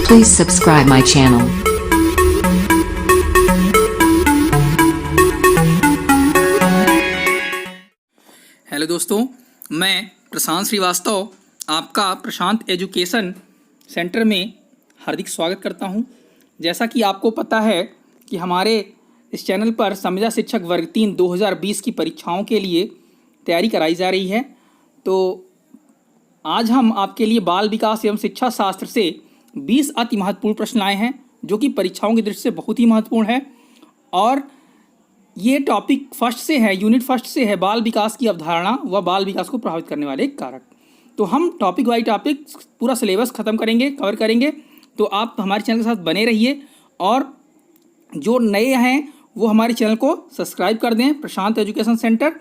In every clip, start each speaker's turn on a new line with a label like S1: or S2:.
S1: Please subscribe my channel.
S2: Hello दोस्तों, मैं प्रशांत श्रीवास्तव आपका प्रशांत एजुकेशन सेंटर में हार्दिक स्वागत करता हूं। जैसा कि आपको पता है कि हमारे इस चैनल पर संविदा शिक्षक वर्ग 3 2020 की परीक्षाओं के लिए तैयारी कराई जा रही है। तो आज हम आपके लिए बाल विकास एवं शिक्षा शास्त्र से 20 अति महत्वपूर्ण प्रश्न लाए हैं, जो कि परीक्षाओं की दृष्टि से बहुत ही महत्वपूर्ण है। और ये टॉपिक फर्स्ट से है, यूनिट फर्स्ट से है, बाल विकास की अवधारणा व बाल विकास को प्रभावित करने वाले कारक। तो हम टॉपिक बाई टॉपिक पूरा सिलेबस खत्म करेंगे, कवर करेंगे। तो आप हमारे चैनल के साथ बने रहिए और जो नए हैं वो हमारे चैनल को सब्सक्राइब कर दें, प्रशांत एजुकेशन सेंटर,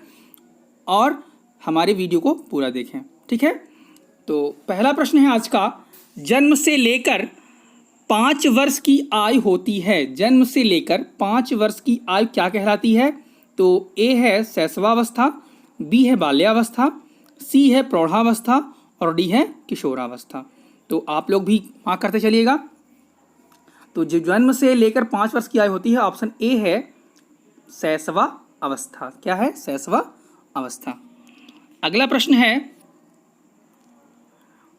S2: और हमारे वीडियो को पूरा देखें। ठीक है, तो पहला प्रश्न है आज का, जन्म से लेकर 5 वर्ष की आयु होती है। जन्म से लेकर 5 वर्ष की आयु क्या कहलाती है? तो ए है शैशवावस्था, बी है बाल्यावस्था, सी है प्रौढ़ावस्था और डी है किशोरावस्था। तो आप लोग भी मार्क करते चलिएगा। तो जो जन्म से लेकर 5 वर्ष की आयु होती है, ऑप्शन ए है शैशवा अवस्था। क्या है? शैशवा अवस्था। अगला प्रश्न है,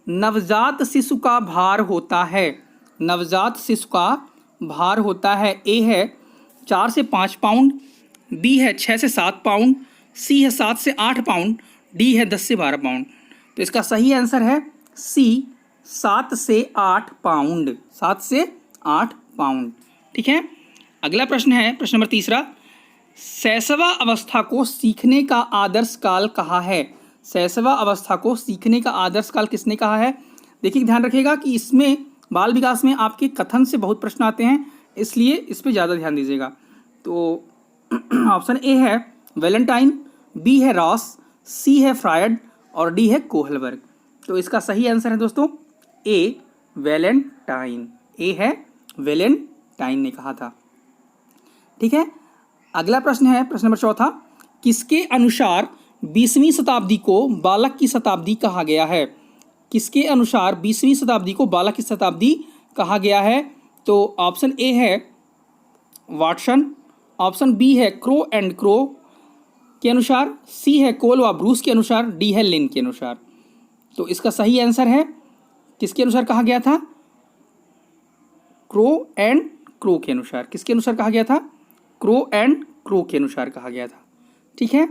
S2: नवजात शिशु का भार होता है। नवजात शिशु का भार होता है, ए है 4 से 5 पाउंड, बी है 6 से 7 पाउंड, सी है 7 से 8 पाउंड, डी है 10 से 12 पाउंड। तो इसका सही आंसर है सी, 7 से 8 पाउंड। 7 से 8 पाउंड। ठीक है, अगला प्रश्न है, प्रश्न नंबर तीसरा, शैशवा अवस्था को सीखने का आदर्श काल कहा है। शैशवा अवस्था को सीखने का आदर्श काल किसने कहा है? देखिए, ध्यान रखिएगा कि इसमें बाल विकास में आपके कथन से बहुत प्रश्न आते हैं, इसलिए इस पर ज़्यादा ध्यान दीजिएगा। तो ऑप्शन ए है वैलेंटाइन, बी है रॉस, सी है फ्रायड और डी है कोहलबर्ग। तो इसका सही आंसर है दोस्तों ए, वैलेंटाइन। ए है वैलेंटाइन ने कहा था। ठीक है, अगला प्रश्न है, प्रश्न नंबर चौथा, किसके अनुसार 20वीं शताब्दी को बालक की शताब्दी कहा गया है? किसके अनुसार 20वीं शताब्दी को बालक की शताब्दी कहा गया है? तो ऑप्शन ए है वाटसन, ऑप्शन बी है क्रो एंड क्रो के अनुसार, सी है कोल व ब्रूस के अनुसार, डी है लिन के अनुसार। तो इसका सही आंसर है, किसके अनुसार कहा गया था? क्रो एंड क्रो के अनुसार। किसके अनुसार कहा गया था? क्रो एंड क्रो के अनुसार कहा गया था। ठीक है,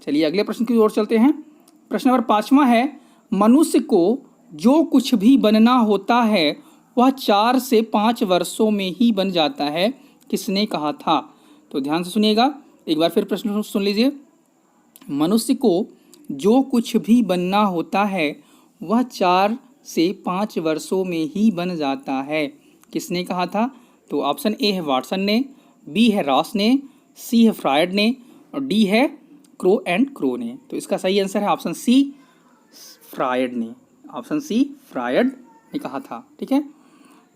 S2: चलिए अगले प्रश्न की ओर चलते हैं। प्रश्न नंबर 5वां है, मनुष्य को जो कुछ भी बनना होता है वह 4 से 5 वर्षों में ही बन जाता है, किसने कहा था? तो ध्यान से सुनिएगा, एक बार फिर प्रश्न सुन लीजिए। मनुष्य को जो कुछ भी बनना होता है वह 4 से 5 वर्षों में ही बन जाता है, किसने कहा था? तो ऑप्शन ए है वाटसन ने, बी है रॉस ने, सी है फ्रायड ने और डी है क्रो एंड क्रो ने। तो इसका सही आंसर है ऑप्शन सी, फ्रायड ने। ऑप्शन सी, फ्रायड ने कहा था। ठीक है,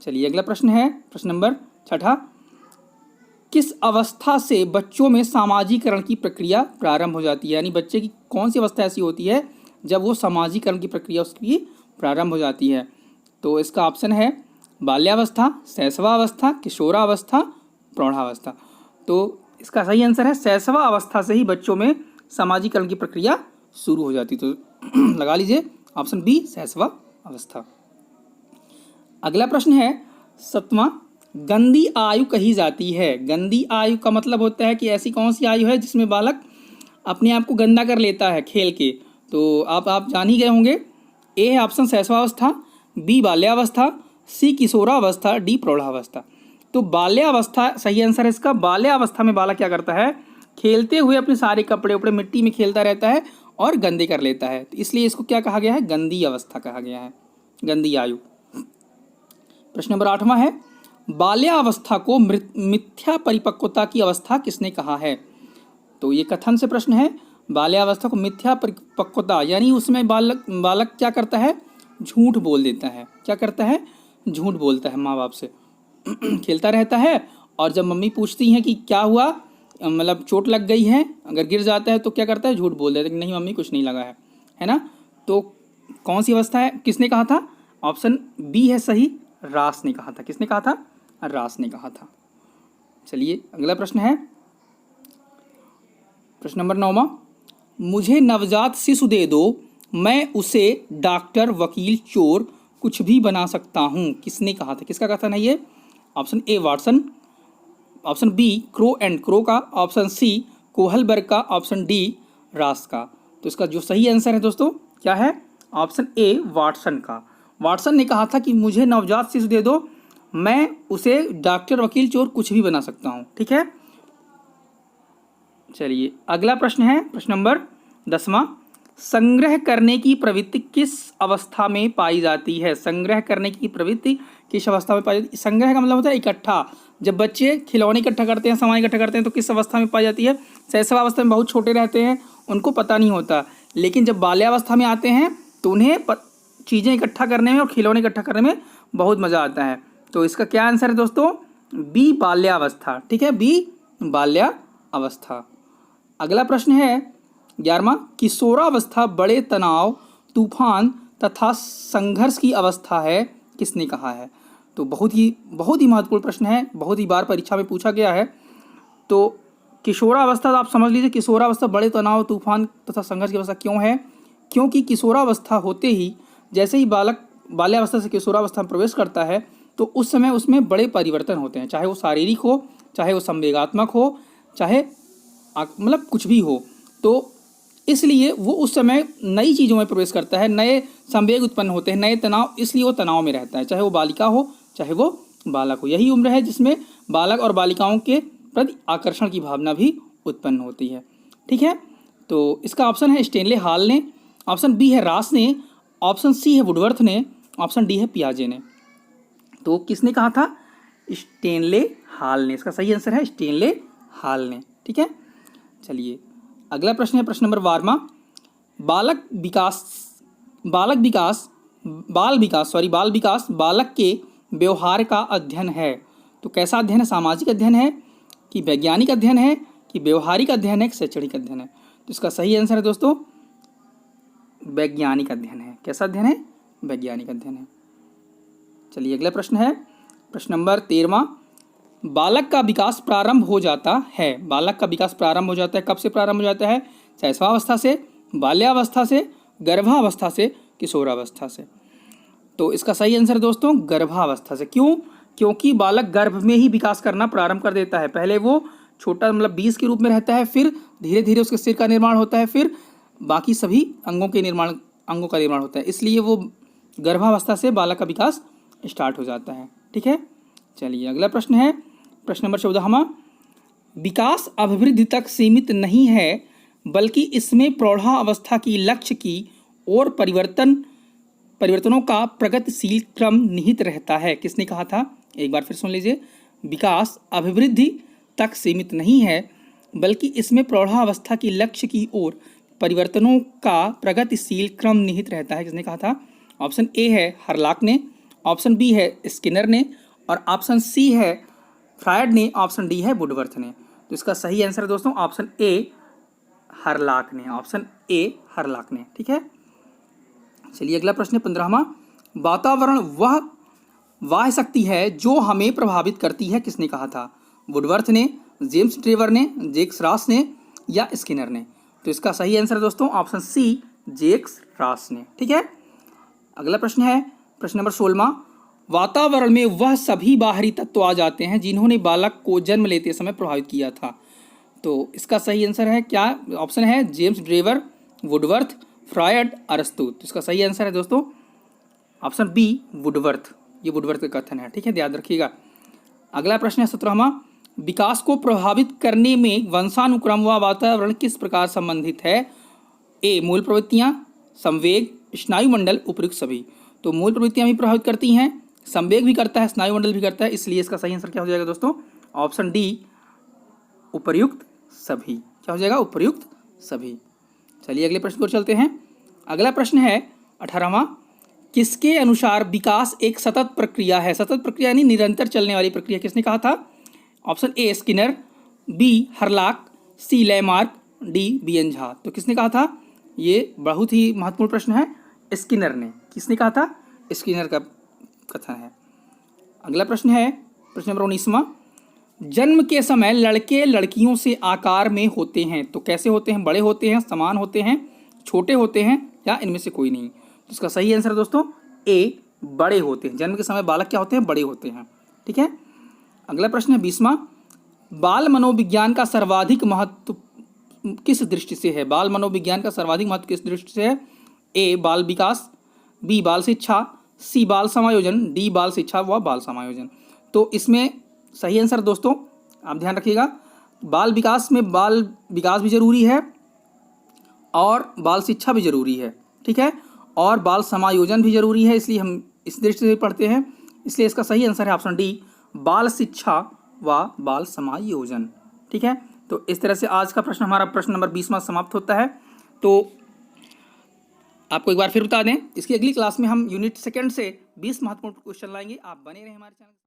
S2: चलिए अगला प्रश्न है, प्रश्न नंबर 6, किस अवस्था से बच्चों में सामाजिकरण की प्रक्रिया प्रारंभ हो जाती है? यानी बच्चे की कौन सी अवस्था ऐसी होती है जब वो सामाजिकरण की प्रक्रिया उसकी प्रारंभ हो जाती है? तो इसका ऑप्शन है बाल्यावस्था, शैशवावस्था, किशोरावस्था, प्रौढ़ावस्था। तो इसका सही आंसर है शैशवा अवस्था से ही बच्चों में सामाजिकरण की प्रक्रिया शुरू हो जाती। तो लगा लीजिए ऑप्शन बी, शैशवा अवस्था। अगला प्रश्न है 7वां, गंदी आयु कही जाती है। गंदी आयु का मतलब होता है कि ऐसी कौन सी आयु है जिसमें बालक अपने आप को गंदा कर लेता है खेल के। तो आप जान ही गए होंगे। ए है ऑप्शन शैशवावस्था, बी बाल्यावस्था, सी किशोरावस्था, डी प्रौढ़ावस्था। तो बाल्यावस्था सही आंसर है इसका। बाल्यावस्था में बालक क्या करता है? खेलते हुए अपने सारे कपड़े उपड़े मिट्टी में खेलता रहता है और गंदे कर लेता है, तो इसलिए इसको क्या कहा गया है? गंदी अवस्था कहा गया है, गंदी आयु। प्रश्न नंबर 8वां है, बाल्यावस्था को मिथ्या परिपक्वता की अवस्था किसने कहा है? तो ये कथन से प्रश्न है। बाल्यावस्था को मिथ्या परिपक्वता, यानी उसमें बालक क्या करता है? झूठ बोल देता है। क्या करता है? झूठ बोलता है, माँ बाप से खेलता रहता है, और जब मम्मी पूछती हैं कि क्या हुआ, मतलब चोट लग गई है, अगर गिर जाता है तो क्या करता है? झूठ बोल देता है कि नहीं मम्मी कुछ नहीं लगा है ना। तो कौन सी अवस्था है, किसने कहा था? ऑप्शन बी है सही, रास ने कहा था। किसने कहा था? रास ने कहा था। चलिए अगला प्रश्न है प्रश्न नंबर 9वां, मुझे नवजात शिशु दे दो, मैं उसे डॉक्टर, वकील, चोर कुछ भी बना सकता हूँ। किसने कहा था? किसका कथन है ये? Option A Watson, option B Crow and Crow का, ऑप्शन सी कोहलबर्ग का, ऑप्शन डी रास का। तो इसका जो सही आंसर है दोस्तों क्या है? ऑप्शन ए वाटसन का। वाटसन ने कहा था कि मुझे नवजात शिशु दे दो, मैं उसे डॉक्टर, वकील, चोर कुछ भी बना सकता हूँ। ठीक है, चलिए अगला प्रश्न है प्रश्न नंबर 10वां, संग्रह करने की प्रवृत्ति किस अवस्था में पाई जाती है? संग्रह करने की प्रवृत्ति किस अवस्था में पाई जाती है? संग्रह का मतलब होता है इकट्ठा। जब बच्चे खिलौने इकट्ठा करते हैं, सामान इकट्ठा करते हैं, तो किस अवस्था में पाई जाती है? शैशवावस्था में बहुत छोटे रहते हैं, उनको पता नहीं होता, लेकिन जब बाल्यावस्था में आते हैं तो उन्हें चीज़ें इकट्ठा करने में और खिलौने इकट्ठा करने में बहुत मज़ा आता है। तो इसका क्या आंसर है दोस्तों? बी बाल्यावस्था। ठीक है, बी बाल्यावस्था। अगला प्रश्न है 11वां, किशोरावस्था बड़े तनाव, तूफान तथा संघर्ष की अवस्था है। किसने कहा है? तो बहुत ही महत्वपूर्ण प्रश्न है, बहुत ही बार परीक्षा में पूछा गया है। तो किशोरावस्था आप समझ लीजिए, किशोरावस्था बड़े तनाव, तूफान तथा संघर्ष की अवस्था क्यों है? क्योंकि किशोरावस्था होते ही जैसे ही बालक बाल्यावस्था से किशोरावस्था में प्रवेश करता है तो उस समय उसमें बड़े परिवर्तन होते हैं, चाहे वो शारीरिक हो, चाहे वो संवेगात्मक हो, चाहे मतलब कुछ भी हो। तो इसलिए वो उस समय नई चीज़ों में प्रवेश करता है, नए संवेग उत्पन्न होते हैं, नए तनाव, इसलिए वो तनाव में रहता है, चाहे वो बालिका हो चाहे वो बालक हो। यही उम्र है जिसमें बालक और बालिकाओं के प्रति आकर्षण की भावना भी उत्पन्न होती है। ठीक है, तो इसका ऑप्शन है स्टेनले हॉल ने, ऑप्शन बी है रास ने, ऑप्शन सी है वुडवर्थ ने, ऑप्शन डी है पियाजे ने। तो किसने कहा था? स्टेनले हॉल ने। इसका सही आंसर है स्टेनले हॉल ने। ठीक है, चलिए अगला प्रश्न है प्रश्न नंबर 12वां, बाल विकास बालक के व्यवहार का अध्ययन है। तो कैसा अध्ययन है? सामाजिक अध्ययन है कि वैज्ञानिक अध्ययन है कि व्यवहारिक अध्ययन है कि शैक्षणिक अध्ययन है? तो इसका सही आंसर है दोस्तों वैज्ञानिक अध्ययन है। कैसा अध्ययन है? वैज्ञानिक अध्ययन है। चलिए अगला प्रश्न है प्रश्न नंबर 13वां, बालक का विकास प्रारंभ हो जाता है। बालक का विकास प्रारंभ हो जाता है, कब से प्रारंभ हो जाता है? शैशवावस्था से, बाल्यावस्था से, गर्भावस्था से, किशोरावस्था से। तो इसका सही आंसर दोस्तों गर्भावस्था से। क्यों? क्योंकि बालक गर्भ में ही विकास करना प्रारंभ कर देता है। पहले वो छोटा मतलब बीज के रूप में रहता है, फिर धीरे धीरे उसके सिर का निर्माण होता है, फिर बाकी सभी अंगों का निर्माण होता है। इसलिए वो गर्भावस्था से बालक का विकास स्टार्ट हो जाता है। ठीक है, चलिए अगला प्रश्न है प्रश्न नंबर 14वां, विकास अभिवृद्धि तक सीमित नहीं है बल्कि इसमें प्रौढ़ावस्था की लक्ष्य की और परिवर्तनों का प्रगतिशील क्रम निहित रहता है। किसने कहा था? एक बार फिर सुन लीजिए, विकास अभिवृद्धि तक सीमित नहीं है बल्कि इसमें प्रौढ़ावस्था की लक्ष्य की ओर परिवर्तनों का प्रगतिशील क्रम निहित रहता है। किसने कहा था? ऑप्शन ए है हरलाक ने, ऑप्शन बी है स्किनर ने, और ऑप्शन सी है फ्रायड ने, ऑप्शन डी है वुडवर्थ ने। तो इसका सही आंसर है दोस्तों ऑप्शन ए हरलाक ने, ऑप्शन ए हरलाक ने। ठीक है, चलिए अगला प्रश्न है 15वां, वातावरण वह शक्ति है जो हमें प्रभावित करती है। किसने कहा था? वुडवर्थ ने, जेम्स ट्रेवर ने, जैक्स रॉस ने या स्किनर ने? तो इसका सही आंसर है दोस्तों ऑप्शन सी जैक्स रॉस ने। ठीक है, अगला प्रश्न है प्रश्न नंबर 16वां, वातावरण में वह सभी बाहरी तत्व आ जाते हैं जिन्होंने बालक को जन्म लेते समय प्रभावित किया था। तो इसका सही आंसर है क्या? ऑप्शन है जेम्स ड्रेवर, वुडवर्थ, फ्रायड, अरस्तु। तो इसका सही आंसर है दोस्तों ऑप्शन बी वुडवर्थ। ये वुडवर्थ का कथन है। ठीक है, याद रखिएगा। अगला प्रश्न है 17वां, विकास को प्रभावित करने में वंशानुक्रम व वातावरण किस प्रकार संबंधित है? ए मूल प्रवृत्तियाँ, संवेग, स्नायुमंडल, उपयुक्त सभी। तो मूल प्रवृत्तियाँ भी प्रभावित करती हैं, संवेग भी करता है, स्नायुमंडल भी करता है, इसलिए इसका सही आंसर क्या हो जाएगा दोस्तों? ऑप्शन डी उपर्युक्त सभी। क्या हो जाएगा? उपर्युक्त सभी। चलिए अगले प्रश्न को चलते हैं। अगला प्रश्न है 18वां, किसके अनुसार विकास एक सतत प्रक्रिया है? सतत प्रक्रिया यानी निरंतर चलने वाली प्रक्रिया। किसने कहा था? Option A Skinner, B Hurlock, C Lamarck, D BN Jha. तो किसने कहा था? ये बहुत ही महत्वपूर्ण प्रश्न है, स्किनर ने। किसने कहा था? स्किनर का कथन है। अगला प्रश्न है प्रश्न नंबर 19वां, जन्म के समय लड़के लड़कियों से आकार में होते हैं, तो कैसे होते हैं? बड़े होते हैं, समान होते हैं, छोटे होते हैं, या इनमें से कोई नहीं? तो इसका सही आंसर है दोस्तों ए, बड़े होते हैं। जन्म के समय बालक क्या होते हैं? बड़े होते हैं। ठीक है। अगला प्रश्न है 20वां, बाल मनोविज्ञान का सर्वाधिक महत्व किस दृष्टि से है? बाल मनोविज्ञान का सर्वाधिक महत्व किस दृष्टि से है? ए, बाल विकास, बी, बाल शिक्षा, सी, बाल समायोजन, डी, बाल शिक्षा व बाल समायोजन। तो इसमें सही आंसर दोस्तों आप ध्यान रखिएगा, बाल विकास में बाल विकास भी जरूरी है और बाल शिक्षा भी जरूरी है। ठीक है, और बाल समायोजन भी जरूरी है, इसलिए हम इस दृष्टि से पढ़ते हैं। इसलिए इसका सही आंसर है ऑप्शन डी, बाल शिक्षा व बाल समायोजन। ठीक है, तो इस तरह से आज का प्रश्न हमारा प्रश्न नंबर 20वां समाप्त होता है। तो आपको एक बार फिर बता दें, इसकी अगली क्लास में हम यूनिट सेकंड से 20 महत्वपूर्ण क्वेश्चन लाएंगे। आप बने रहें हमारे चैनल।